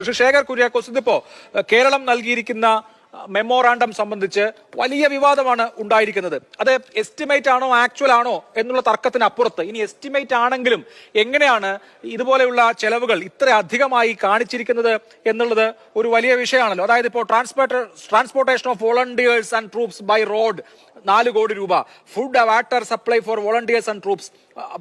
പക്ഷേ ശേഖർ കുര്യാക്കോസ് ഇതിപ്പോ കേരളം നൽകിയിരിക്കുന്ന മെമ്മോറാണ്ടം സംബന്ധിച്ച് വലിയ വിവാദമാണ് ഉണ്ടായിരിക്കുന്നത്. അത് എസ്റ്റിമേറ്റ് ആണോ ആക്ച്വൽ ആണോ എന്നുള്ള തർക്കത്തിന് അപ്പുറത്ത്, ഇനി എസ്റ്റിമേറ്റ് ആണെങ്കിലും എങ്ങനെയാണ് ഇതുപോലെയുള്ള ചെലവുകൾ ഇത്ര അധികമായി കാണിച്ചിരിക്കുന്നത് എന്നുള്ളത് ഒരു വലിയ വിഷയമാണല്ലോ. അതായത് ഇപ്പോൾ transportation of volunteers and troops by road 4 crore രൂപ, food water supply for volunteers and troops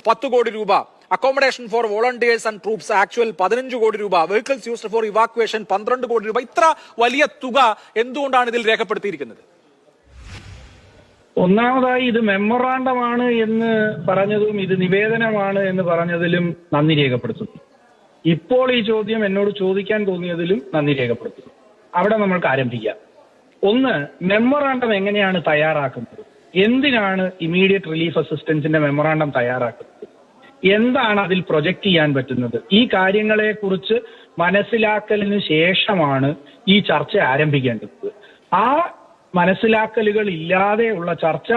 10 crore രൂപ, accommodation for volunteers and troops actual 15 crore രൂപ, വെഹിക്കിൾസ് യൂസ്ഡ് ഫോർ ഇവാക്വേഷൻ 12 കോടി രൂപ. ഇത്ര വലിയ തുക എന്തുകൊണ്ടാണ് ഇതിൽ രേഖപ്പെടുത്തിയിരിക്കുന്നത്? ഒന്നാമതായി ഇത് മെമ്മോറാണ്ടമാണ് എന്ന് പറഞ്ഞതും ഇത് നിവേദനമാണ് എന്ന് പറഞ്ഞതിലും നന്ദി രേഖപ്പെടുത്തുന്നു. ഇപ്പോൾ ഈ ചോദ്യം എന്നോട് ചോദിക്കാൻ തോന്നിയതിലും നന്ദി രേഖപ്പെടുത്തുന്നു. അവിടെ നമ്മൾക്ക് ആരംഭിക്കാം. ഒന്ന്, മെമ്മോറാണ്ടം എങ്ങനെയാണ് തയ്യാറാക്കുന്നത്? എന്തിനാണ് ഇമീഡിയറ്റ് റിലീഫ് അസിസ്റ്റൻസിന്റെ മെമ്മോറാണ്ടം തയ്യാറാക്കുന്നത്? എന്താണ് അതിൽ പ്രൊജക്ട് ചെയ്യാൻ പറ്റുന്നത്? ഈ കാര്യങ്ങളെ കുറിച്ച് മനസ്സിലാക്കലിന് ശേഷമാണ് ഈ ചർച്ച ആരംഭിക്കേണ്ടത്. ആ മനസ്സിലാക്കലുകൾ ഇല്ലാതെയുള്ള ചർച്ച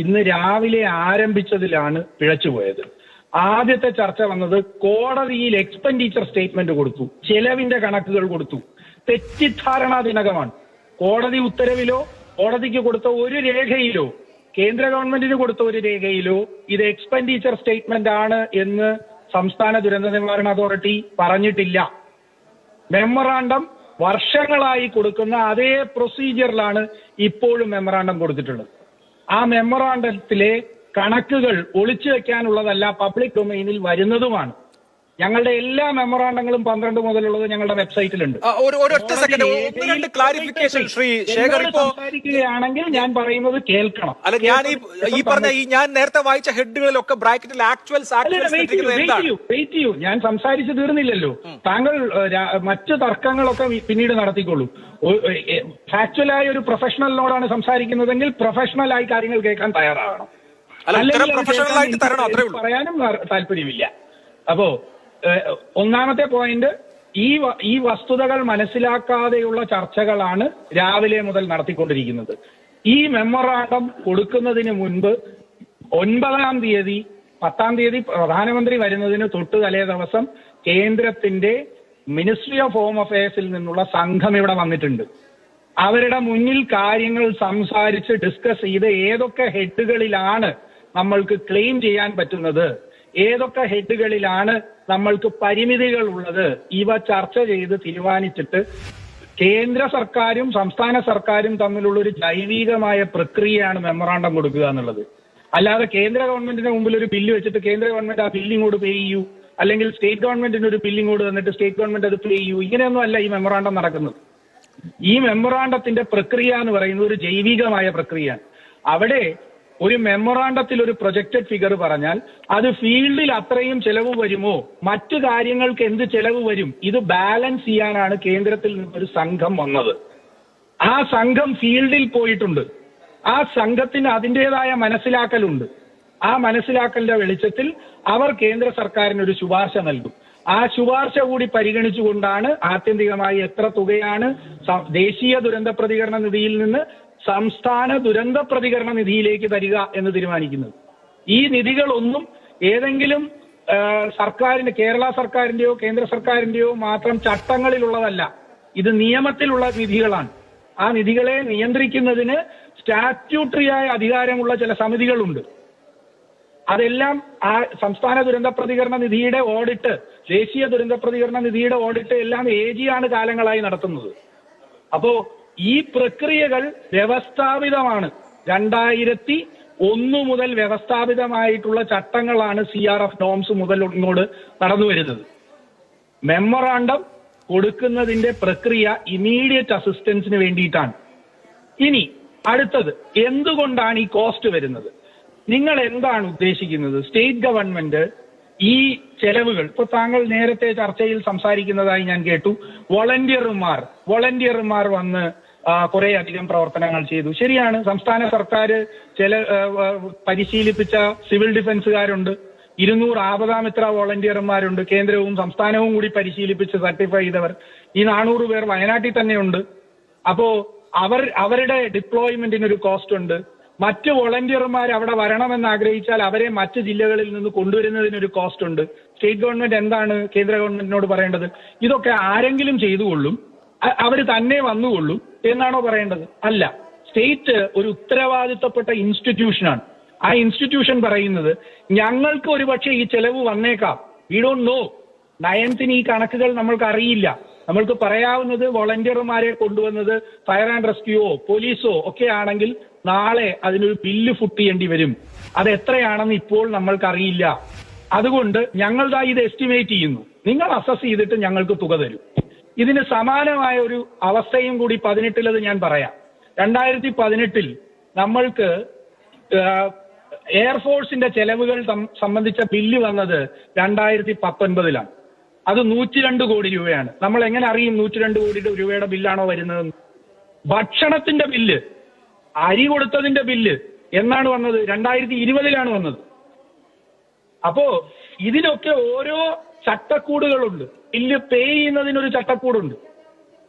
ഇന്ന് രാവിലെ ആരംഭിച്ചതിലാണ് പിഴച്ചുപോയത്. ആദ്യത്തെ ചർച്ച വന്നത് കോടതിയിൽ എക്സ്പെൻഡിച്ചർ സ്റ്റേറ്റ്മെന്റ് കൊടുത്തു, ചെലവിന്റെ കണക്കുകൾ കൊടുത്തു. തെറ്റിദ്ധാരണാജനകമാണ്. കോടതി ഉത്തരവിലോ കോടതിക്ക് കൊടുത്ത ഒരു രേഖയിലോ കേന്ദ്ര ഗവൺമെന്റിന് കൊടുത്ത ഒരു രേഖയിലോ ഇത് എക്സ്പെൻഡിച്ചർ സ്റ്റേറ്റ്മെന്റ് ആണ് എന്ന് സംസ്ഥാന ദുരന്ത നിവാരണ അതോറിറ്റി പറഞ്ഞിട്ടില്ല. മെമ്മോറാണ്ടം വർഷങ്ങളായി കൊടുക്കുന്ന അതേ പ്രൊസീജിയറിലാണ് ഇപ്പോഴും മെമ്മോറാണ്ടം കൊടുത്തിട്ടുള്ളത്. ആ മെമ്മോറാണ്ടത്തിലെ കണക്കുകൾ ഒളിച്ചു വെക്കാനുള്ളതല്ല, പബ്ലിക് ഡൊമൈനിൽ വരുന്നതുമാണ്. ഞങ്ങളുടെ എല്ലാ മെമ്മോറാണ്ടങ്ങളും 12 മുതലുള്ളത് ഞങ്ങളുടെ വെബ്സൈറ്റിലുണ്ട്. സംസാരിക്കുകയാണെങ്കിൽ ഞാൻ പറയുന്നത് കേൾക്കണം. അല്ല, ഞാൻ നേരത്തെ വായിച്ച ഹെഡുകളിലൊക്കെ ബ്രാക്കറ്റിൽ വെയിറ്റ് ചെയ്യൂ. ഞാൻ സംസാരിച്ചു തീർന്നില്ലല്ലോ. താങ്കൾ മറ്റു തർക്കങ്ങളൊക്കെ പിന്നീട് നടത്തിക്കൊള്ളൂ. ഫാക്ച്വലായ ഒരു പ്രൊഫഷണലിനോടാണ് സംസാരിക്കുന്നതെങ്കിൽ പ്രൊഫഷണലായി കാര്യങ്ങൾ കേൾക്കാൻ തയ്യാറാകണം. പറയാനും താല്പര്യമില്ല. അപ്പോ ഒന്നാമത്തെ പോയിന്റ്, ഈ വസ്തുതകൾ മനസ്സിലാക്കാതെയുള്ള ചർച്ചകളാണ് രാവിലെ മുതൽ നടത്തിക്കൊണ്ടിരിക്കുന്നത്. ഈ മെമ്മോറാണ്ടം കൊടുക്കുന്നതിന് മുൻപ് 9-ാം തീയതി 10-ാം തീയതി പ്രധാനമന്ത്രി വരുന്നതിന് തൊട്ട് തലേ ദിവസം കേന്ദ്രത്തിന്റെ മിനിസ്ട്രി ഓഫ് ഹോം അഫയേഴ്സിൽ നിന്നുള്ള സംഘം ഇവിടെ വന്നിട്ടുണ്ട്. അവരുടെ മുന്നിൽ കാര്യങ്ങൾ സംസാരിച്ച് ഡിസ്കസ് ചെയ്ത് ഏതൊക്കെ ഹെഡുകളിലാണ് നമ്മൾക്ക് ക്ലെയിം ചെയ്യാൻ പറ്റുന്നത്, ഏതൊക്കെ ഹെഡുകളിലാണ് നമ്മൾക്ക് പരിമിതികൾ ഉള്ളത്, ഇവ ചർച്ച ചെയ്ത് തീരുമാനിച്ചിട്ട് കേന്ദ്ര സർക്കാരും സംസ്ഥാന സർക്കാരും തമ്മിലുള്ള ഒരു ജൈവികമായ പ്രക്രിയയാണ് മെമ്മോറാണ്ടം കൊടുക്കുക എന്നുള്ളത്. അല്ലാതെ കേന്ദ്ര ഗവൺമെന്റിന്റെ മുമ്പിൽ ഒരു ബില്ല് വെച്ചിട്ട് കേന്ദ്ര ഗവൺമെന്റ് ആ ബില്ലിങ്ങോട് പേ ചെയ്യൂ, അല്ലെങ്കിൽ സ്റ്റേറ്റ് ഗവൺമെന്റിന് ഒരു ബില്ലിങ്ങോട് തന്നിട്ട് സ്റ്റേറ്റ് ഗവൺമെന്റ് അത് പേ ചെയ്യൂ, ഇങ്ങനെയൊന്നും അല്ല ഈ മെമ്മോറാണ്ടം നടക്കുന്നത്. ഈ മെമ്മോറാണ്ടത്തിന്റെ പ്രക്രിയ എന്ന് പറയുന്നത് ഒരു ജൈവികമായ പ്രക്രിയയാണ്. അവിടെ ഒരു മെമ്മോറാണ്ടത്തിൽ ഒരു പ്രൊജക്റ്റഡ് ഫിഗർ പറഞ്ഞാൽ അത് ഫീൽഡിൽ അത്രയും ചെലവ് വരുമോ, മറ്റു കാര്യങ്ങൾക്ക് എന്ത് ചെലവ് വരും, ഇത് ബാലൻസ് ചെയ്യാനാണ് കേന്ദ്രത്തിൽ നിന്നൊരു സംഘം വന്നത്. ആ സംഘം ഫീൽഡിൽ പോയിട്ടുണ്ട്. ആ സംഘത്തിന് അതിൻ്റെതായ മനസ്സിലാക്കലുണ്ട്. ആ മനസ്സിലാക്കലിന്റെ വെളിച്ചത്തിൽ അവർ കേന്ദ്ര സർക്കാരിന് ഒരു ശുപാർശ നൽകും. ആ ശുപാർശ കൂടി പരിഗണിച്ചുകൊണ്ടാണ് ആത്യന്തികമായി എത്ര തുകയാണ് ദേശീയ ദുരന്ത പ്രതികരണ നിധിയിൽ നിന്ന് സംസ്ഥാന ദുരന്ത പ്രതികരണ നിധിയിലേക്ക് തരിക എന്ന് തീരുമാനിക്കുന്നത്. ഈ നിധികളൊന്നും ഏതെങ്കിലും സർക്കാരിന്റെ, കേരള സർക്കാരിന്റെയോ കേന്ദ്ര സർക്കാരിന്റെയോ മാത്രം ചട്ടങ്ങളിലുള്ളതല്ല. ഇത് നിയമത്തിലുള്ള നിധികളാണ്. ആ നിധികളെ നിയന്ത്രിക്കുന്നതിന് സ്റ്റാറ്റ്യൂട്ടറിയായ അധികാരമുള്ള ചില സമിതികളുണ്ട്. അതെല്ലാം ആ സംസ്ഥാന ദുരന്ത പ്രതികരണ നിധിയുടെ ഓഡിറ്റ്, ദേശീയ ദുരന്ത പ്രതികരണ നിധിയുടെ ഓഡിറ്റ് എല്ലാം AG ആണ് കാലങ്ങളായി നടത്തുന്നത്. അപ്പോ ഈ പ്രക്രിയകൾ വ്യവസ്ഥാപിതമാണ്. 2001 മുതൽ വ്യവസ്ഥാപിതമായിട്ടുള്ള ചട്ടങ്ങളാണ് CRF നോംസ് മുതൽ ഇങ്ങോട്ട് നടന്നു വരുന്നത്. മെമ്മോറാണ്ടം കൊടുക്കുന്നതിന്റെ പ്രക്രിയ ഇമീഡിയറ്റ് അസിസ്റ്റൻസിന് വേണ്ടിയിട്ടാണ്. ഇനി അടുത്തത്, എന്തുകൊണ്ടാണ് ഈ കോസ്റ്റ് വരുന്നത്? നിങ്ങൾ എന്താണ് ഉദ്ദേശിക്കുന്നത്? സ്റ്റേറ്റ് ഗവൺമെന്റ് ഈ ചെലവുകൾ, ഇപ്പൊ താങ്കൾ നേരത്തെ ചർച്ചയിൽ സംസാരിക്കുന്നതായി ഞാൻ കേട്ടു, വോളണ്ടിയർമാർ വന്ന് കുറെ അധികം പ്രവർത്തനങ്ങൾ ചെയ്തു. ശരിയാണ്. സംസ്ഥാന സർക്കാർ പരിശീലിപ്പിച്ച സിവിൽ ഡിഫൻസുകാരുണ്ട്, 200 ആപദാമിത്ര വോളണ്ടിയർമാരുണ്ട്, കേന്ദ്രവും സംസ്ഥാനവും കൂടി പരിശീലിപ്പിച്ച് സർട്ടിഫൈ ചെയ്തവർ. ഈ 400 പേർ വയനാട്ടിൽ തന്നെയുണ്ട്. അപ്പോ അവരുടെ ഡിപ്ലോയ്മെന്റിനൊരു കോസ്റ്റ് ഉണ്ട്. മറ്റ് വോളണ്ടിയർമാർ അവിടെ വരണമെന്ന് ആഗ്രഹിച്ചാൽ അവരെ മറ്റ് ജില്ലകളിൽ നിന്ന് കൊണ്ടുവരുന്നതിനൊരു കോസ്റ്റ് ഉണ്ട്. സ്റ്റേറ്റ് ഗവൺമെന്റ് എന്താണ് കേന്ദ്ര ഗവൺമെന്റിനോട് പറയേണ്ടത്? ഇതൊക്കെ ആരെങ്കിലും ചെയ്തുകൊള്ളും, അവർ തന്നെ വന്നുകൊള്ളും എന്നാണോ പറയേണ്ടത്? അല്ല. സ്റ്റേറ്റ് ഒരു ഉത്തരവാദിത്തപ്പെട്ട ഇൻസ്റ്റിറ്റ്യൂഷനാണ്. ആ ഇൻസ്റ്റിറ്റ്യൂഷൻ പറയുന്നത് ഞങ്ങൾക്ക് ഒരുപക്ഷെ ഈ ചെലവ് വന്നേക്കാം, വി ഡോണ്ട് നോ, നയൻത്തിന് ഈ കണക്കുകൾ നമ്മൾക്ക് അറിയില്ല. നമ്മൾക്ക് പറയാവുന്നത് വോളണ്ടിയർമാരെ കൊണ്ടുവന്നത് ഫയർ ആൻഡ് റെസ്ക്യൂവോ പോലീസോ ഒക്കെ ആണെങ്കിൽ നാളെ അതിനൊരു ബില്ല് ഫുട്ട് ചെയ്യേണ്ടി വരും. അത് എത്രയാണെന്ന് ഇപ്പോൾ നമ്മൾക്കറിയില്ല. അതുകൊണ്ട് ഞങ്ങൾ ഇത് എസ്റ്റിമേറ്റ് ചെയ്യുന്നു, നിങ്ങൾ അസസ് ചെയ്തിട്ട് ഞങ്ങൾക്ക് തുക തരും. ഇതിന് സമാനമായ ഒരു അവസ്ഥയും കൂടി 18 ഞാൻ പറയാം. 2018 നമ്മൾക്ക് എയർഫോഴ്സിന്റെ ചെലവുകൾ സംബന്ധിച്ച ബില്ല് വന്നത് 2019 അത് 102 കോടി രൂപയാണ്. നമ്മൾ എങ്ങനെ അറിയും 102 കോടി രൂപയുടെ ബില്ലാണോ വരുന്നത്? ഭക്ഷണത്തിന്റെ ബില്ല്, അരി കൊടുത്തതിന്റെ ബില്ല് എന്നാണ് വന്നത്? 2020 വന്നത്. അപ്പോ ഇതിനൊക്കെ ഓരോ ചട്ടക്കൂടുകളുണ്ട്. Bill pay ചെയ്യുന്നതിനൊരു ചട്ടക്കൂടുണ്ട്.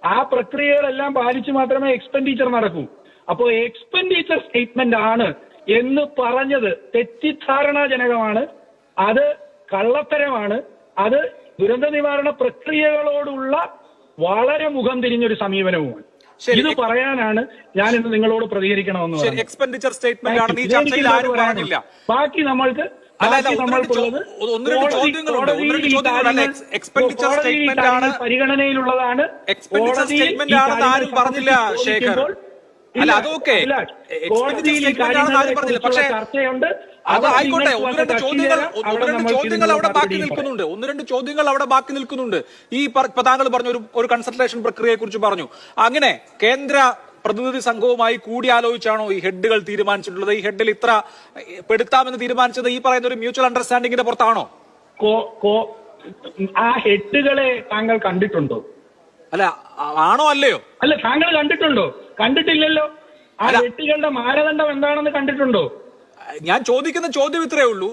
ആ പ്രക്രിയകളെല്ലാം പാലിച്ച് മാത്രമേ എക്സ്പെൻഡിച്ചർ നടക്കൂ. അപ്പോ എക്സ്പെൻഡിച്ചർ സ്റ്റേറ്റ്മെന്റ് ആണ് എന്ന് പറഞ്ഞത് തെറ്റിദ്ധാരണാജനകമാണ്, അത് കള്ളത്തരമാണ്, അത് ദുരന്ത നിവാരണ പ്രക്രിയകളോടുള്ള വളരെ മുഖം തിരിഞ്ഞൊരു സമീപനവുമാണ്. ഇത് പറയാനാണ് ഞാൻ ഇന്ന് നിങ്ങളോട് പ്രതികരിക്കണമെന്ന് പറഞ്ഞത്. എക്സ്പെൻഡിച്ചർ സ്റ്റേറ്റ്മെന്റ് ആണ് ഈ ചർച്ചയിൽ ആരും പറഞ്ഞില്ല. ബാക്കി നമ്മൾക്ക് പരിഗണനയിലുള്ളതാണ്. എക്സ്പെൻഡിച്ചർ സ്റ്റേറ്റ്മെന്റ് ആണെന്ന് ആരും പറഞ്ഞില്ല ശേഖർ. അല്ല അതൊക്കെ പക്ഷേ അത് ആയിക്കോട്ടെ, ഒന്ന് രണ്ട് ചോദ്യങ്ങൾ അവിടെ ബാക്കി നിൽക്കുന്നുണ്ട്. ഈ താങ്കൾ പറഞ്ഞു ഒരു കൺസൾട്ടേഷൻ പ്രക്രിയയെ കുറിച്ച് പറഞ്ഞു. അങ്ങനെ കേന്ദ്ര പ്രതിനിധി സംഘവുമായി കൂടിയാലോചിച്ചാണോ ഈ ഹെഡുകൾ തീരുമാനിച്ചിട്ടുള്ളത്? ഈ ഹെഡിൽ ഇത്ര പെടുത്താമെന്ന് തീരുമാനിച്ചത് ഈ പറയുന്ന ഒരു മ്യൂച്വൽ അണ്ടർസ്റ്റാൻഡിംഗിന്റെ പുറത്താണോ? ആ ഹെഡുകളെ താങ്കൾ കണ്ടിട്ടുണ്ടോ? അല്ല, ആണോ അല്ലയോ? അല്ല, താങ്കൾ കണ്ടിട്ടുണ്ടോ? കണ്ടിട്ടില്ലല്ലോ. ആ ഹെഡുകളുടെ മാനദണ്ഡം എന്താണെന്ന് കണ്ടിട്ടുണ്ടോ? ഞാൻ ചോദിക്കുന്ന ചോദ്യം ഇത്രേ ഉള്ളൂ.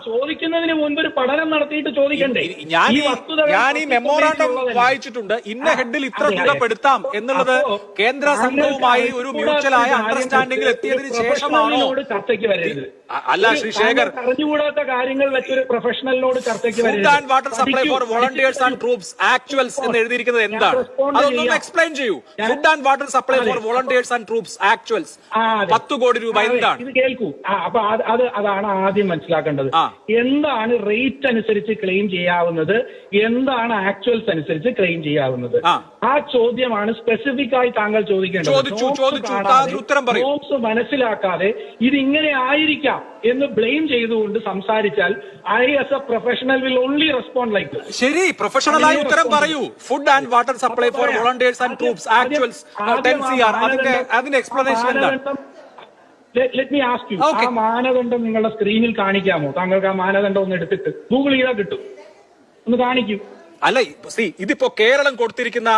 ചോദിക്കുന്നതിന് മുൻപ് ഒരു പഠനം നടത്തിയിട്ട് ചോദിക്കണ്ടേ? ഞാൻ ഈ മെമ്മോറാണ്ടം വായിച്ചിട്ടുണ്ട്. ഇന്ന ഹെഡിൽ ഇത്ര തുക പെടുത്താം എന്നുള്ളത് കേന്ദ്ര സംഘവുമായി ഒരു മ്യൂച്വലായ അണ്ടർസ്റ്റാൻഡിംഗിൽ എത്തിയതിനു ശേഷമാണോ ചർച്ചയ്ക്ക് വരരുത്? അല്ല ശ്രീ ശേഖർ, അറിഞ്ഞുകൂടാത്ത കാര്യങ്ങൾ വെച്ചൊരു പ്രൊഫഷണലിനോട് ചർച്ചയ്ക്ക് വരരുത്. Food and water supply for volunteers and troops actuals എന്ന് എഴുതിയിരിക്കുന്നത് എന്താണ്? അതൊന്നും എക്സ്പ്ലെയിൻ ചെയ്യൂ. Food and water supply for volunteers and troops actuals 10 crore രൂപ എന്താണ്? ഇത് കേൾക്കൂ. അപ്പൊ അതാണ് ആദ്യം മനസ്സിലാക്കേണ്ടത്. എന്താണ് റേറ്റ് അനുസരിച്ച് ക്ലെയിം ചെയ്യാവുന്നത്, എന്താണ് ആക്ച്വൽസ് അനുസരിച്ച് ക്ലെയിം ചെയ്യാവുന്നത്? ആ ചോദ്യമാണ് സ്പെസിഫിക് ആയി താങ്കൾ ചോദിക്കേണ്ടത്. നോംസ് മനസ്സിലാക്കാതെ ഇതിങ്ങനെ ആയിരിക്കാം എന്ന് ബ്ലെയിം ചെയ്തുകൊണ്ട് സംസാരിച്ചാൽ I as A professional will only respond like this. ശരി, പ്രൊഫഷണലായി ഉത്തരം പറയൂ. Food and water supply for volunteers and troops actuals 10 CR, അതിന്റെ എക്സ്പ്ലനേഷൻ എന്താണ്? ലെറ്റ് മീ ആസ്ക് യു, ആ മാനദണ്ഡം നിങ്ങളുടെ സ്ക്രീനിൽ കാണിക്കാമോ? താങ്കൾക്ക് ആ മാനദണ്ഡം ഒന്ന് എടുത്തിട്ട് ഗൂഗിൾ ചെയ്താൽ കിട്ടും, ഒന്ന് കാണിക്കൂ. അല്ല, ഇതിപ്പോ കേരളം കൊടുത്തിരിക്കുന്ന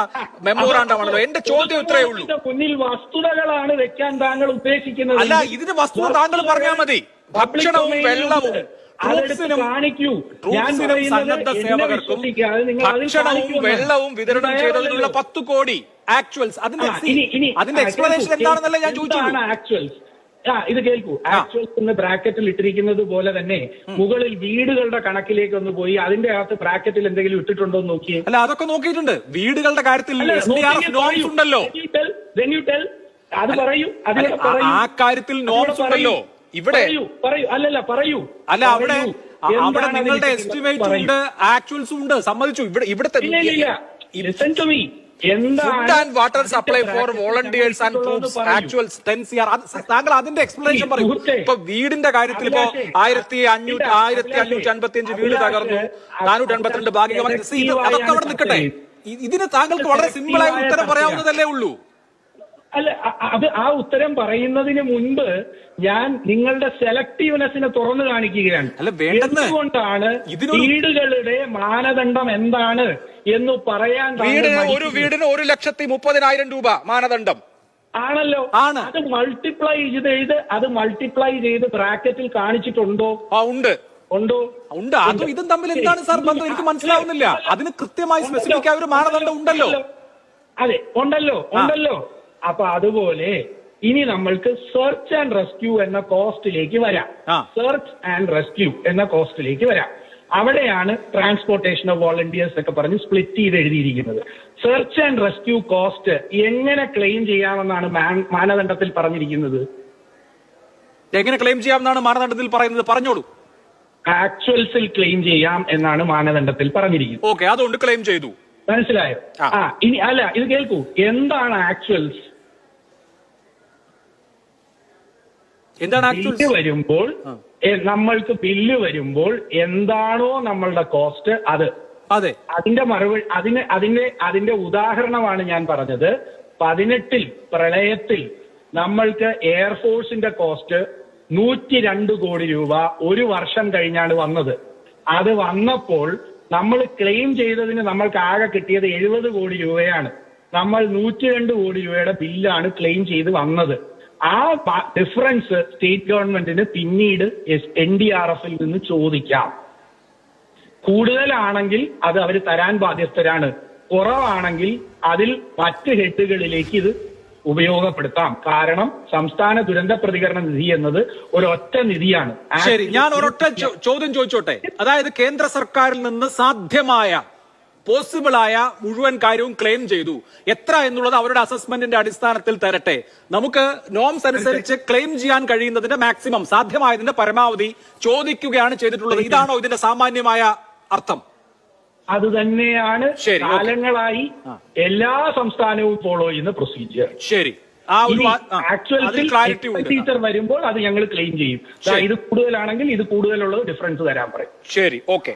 മെമ്മോറാണ്ടമാണല്ലോ. എന്റെ ചോദ്യം ഇത്രയേ ഉള്ളൂ. മുന്നിൽ വസ്തുതകളാണ് വെക്കാൻ താങ്കൾ ഉദ്ദേശിക്കുന്നത്. അല്ല, ഇതിന് വസ്തുത താങ്കൾ പറഞ്ഞാൽ മതി. ഭക്ഷണവും വെള്ളവും സന്നദ്ധ സേവകർക്കും ഭക്ഷണവും വെള്ളവും വിതരണം ചെയ്തതിനുള്ള 10 കോടി ആക്ച്വൽസ്. അതിന്റെ എക്സ്പ്ലനേഷൻ എന്താണെന്നല്ല ഞാൻ ചോദിച്ചു. ആക്ച്വൽസ് ഇത് കേൾക്കൂ. ആക്ച്വൽസ് എന്ന് ബ്രാക്കറ്റിൽ ഇട്ടിരിക്കുന്നത് പോലെ തന്നെ മുകളിൽ വീടുകളുടെ കണക്കിലേക്ക് ഒന്ന് പോയി അതിന്റെ അകത്ത് ബ്രാക്കറ്റിൽ എന്തെങ്കിലും ഇട്ടിട്ടുണ്ടോ എന്ന് നോക്കിയേ. അല്ല, അതൊക്കെ നോക്കിയിട്ടുണ്ട്. വീടുകളുടെ കാര്യത്തിൽ ഉണ്ടല്ലോ. അത് പറയൂ. ആ കാര്യത്തിൽ നോംസ് ഉണ്ടല്ലോ. ഇവിടെ പറയൂ. അല്ലല്ല, പറയൂ. അല്ല, അവിടെ നിങ്ങളുടെ എസ്റ്റിമേറ്റ് ഉണ്ട്, ആക്ച്വൽസും ഉണ്ട്, സമ്മതിച്ചു. ഇവിടുത്തെ food and water supply for volunteers and troops actuals 10 CR. താങ്കൾ അതിന്റെ എക്സ്പ്ലനേഷൻ പറയൂ. ഇപ്പൊ വീടിന്റെ കാര്യത്തിൽ ഇപ്പോ 1555 വീട് തകർന്നു, 482 ഭാഗികമായി. അതൊക്കെ അവിടെ നിൽക്കട്ടെ. ഇതിന് താങ്കൾക്ക് വളരെ സിമ്പിൾ ആയ ഉത്തരം പറയാവുന്നതല്ലേ ഉള്ളൂ. അല്ല, അത് ആ ഉത്തരം പറയുന്നതിന് മുൻപ് ഞാൻ നിങ്ങളുടെ സെലക്ടീവ്നെസ്സിനെ തുറന്നു കാണിക്കുകയാണ്. എന്തുകൊണ്ടാണ് വീടുകളുടെ മാനദണ്ഡം എന്താണ് എന്ന് പറയാൻ? ഒരു വീടിന് 1,30,000 രൂപ മാനദണ്ഡം ആണല്ലോ. അത് മൾട്ടിപ്ലൈ ചെയ്ത് ബ്രാക്കറ്റിൽ കാണിച്ചിട്ടുണ്ടോ? ഉണ്ടോ? അതും ഇതും തമ്മിൽ എന്താണ് സാർ ബന്ധം? എനിക്ക് മനസ്സിലാവുന്നില്ല. അതിന് കൃത്യമായി സ്പെസിഫിക് ആയ ഒരു മാനദണ്ഡം ഉണ്ടല്ലോ. അതെ, ഉണ്ടല്ലോ. അപ്പൊ അതുപോലെ ഇനി നമ്മൾക്ക് സെർച്ച് ആൻഡ് റെസ്ക്യൂ എന്ന കോസ്റ്റിലേക്ക് വരാം. സെർച്ച് ആൻഡ് റെസ്ക്യൂ എന്ന കോസ്റ്റിലേക്ക് വരാം. അവിടെയാണ് ട്രാൻസ്പോർട്ടേഷൻ ഓഫ് വോളണ്ടിയേഴ്സ് ഒക്കെ പറഞ്ഞ് സ്പ്ലിറ്റ് ചെയ്ത് എഴുതിയിരിക്കുന്നത്. സെർച്ച് ആൻഡ് റെസ്ക്യൂ കോസ്റ്റ് എങ്ങനെ ക്ലെയിം ചെയ്യാമെന്നാണ് മാനദണ്ഡത്തിൽ പറഞ്ഞിരിക്കുന്നത്. എങ്ങനെ ക്ലെയിം ചെയ്യാമെന്നാണ് മാനദണ്ഡത്തിൽ പറയുന്നത്? പറഞ്ഞോളൂ. ആക്ച്വൽസിൽ ക്ലെയിം ചെയ്യാം എന്നാണ് മാനദണ്ഡത്തിൽ പറഞ്ഞിരിക്കുന്നത്. ഓക്കെ, അതുകൊണ്ട് ക്ലെയിം ചെയ്തു. മനസ്സിലായോ? ഇനി അല്ല, ഇത് കേൾക്കൂ. എന്താണ് ആക്ച്വൽസ്? എന്താണ് ബില്ല് വരുമ്പോൾ, നമ്മൾക്ക് ബില്ല് വരുമ്പോൾ എന്താണോ നമ്മളുടെ കോസ്റ്റ് അത്. അതെ, അതിന്റെ മറുപടി അതിന്റെ ഉദാഹരണമാണ് ഞാൻ പറഞ്ഞത്. 18 പ്രളയത്തിൽ നമ്മൾക്ക് എയർഫോഴ്സിന്റെ കോസ്റ്റ് 102 കോടി രൂപ ഒരു വർഷം കഴിഞ്ഞാണ് വന്നത്. അത് വന്നപ്പോൾ നമ്മൾ ക്ലെയിം ചെയ്തതിന് നമ്മൾക്ക് ആകെ കിട്ടിയത് 70 കോടി രൂപയാണ്. നമ്മൾ 102 കോടി രൂപയുടെ ബില്ലാണ് ക്ലെയിം ചെയ്ത് വന്നത്. ആ ഡിഫറൻസ് സ്റ്റേറ്റ് ഗവൺമെന്റിന് പിന്നീട് NDRFൽ നിന്ന് ചോദിക്കാം. കൂടുതലാണെങ്കിൽ അത് അവർ തരാൻ ബാധ്യസ്ഥരാണ്. കുറവാണെങ്കിൽ അതിൽ മറ്റ് ഹെഡുകളിലേക്ക് ഇത് ഉപയോഗപ്പെടുത്താം. കാരണം സംസ്ഥാന ദുരന്ത പ്രതികരണ നിധി എന്നത് ഒരൊറ്റ നിധിയാണ്. ശരി, ഞാൻ ഒരൊറ്റ ചോദ്യം ചോദിച്ചോട്ടെ. അതായത് കേന്ദ്ര സർക്കാരിൽ നിന്ന് സാധ്യമായ പോസിബിളായ മുഴുവൻ കാര്യവും ക്ലെയിം ചെയ്തു. എത്ര എന്നുള്ളത് അവരുടെ അസസ്മെന്റിന്റെ അടിസ്ഥാനത്തിൽ തരട്ടെ. നമുക്ക് നോംസ് അനുസരിച്ച് ക്ലെയിം ചെയ്യാൻ കഴിയുന്നതിന്റെ മാക്സിമം, സാധ്യമായതിന്റെ പരമാവധി ചോദിക്കുകയാണ് ചെയ്തിട്ടുള്ളത്. ഇതാണോ ഇതിന്റെ സാമാന്യമായ അർത്ഥം? അത് തന്നെയാണ് കാലങ്ങളായി എല്ലാ സംസ്ഥാനവും ഫോളോ ചെയ്യുന്ന പ്രൊസീജിയർ. ശരി, ടീച്ചർ വരുമ്പോൾ അത് ഞങ്ങൾ ക്ലെയിം ചെയ്യും. ഇത് കൂടുതലാണെങ്കിൽ ഇത് കൂടുതലുള്ളത് ഡിഫറൻസ് തരാൻ പറയും. ശരി, ഓക്കെ.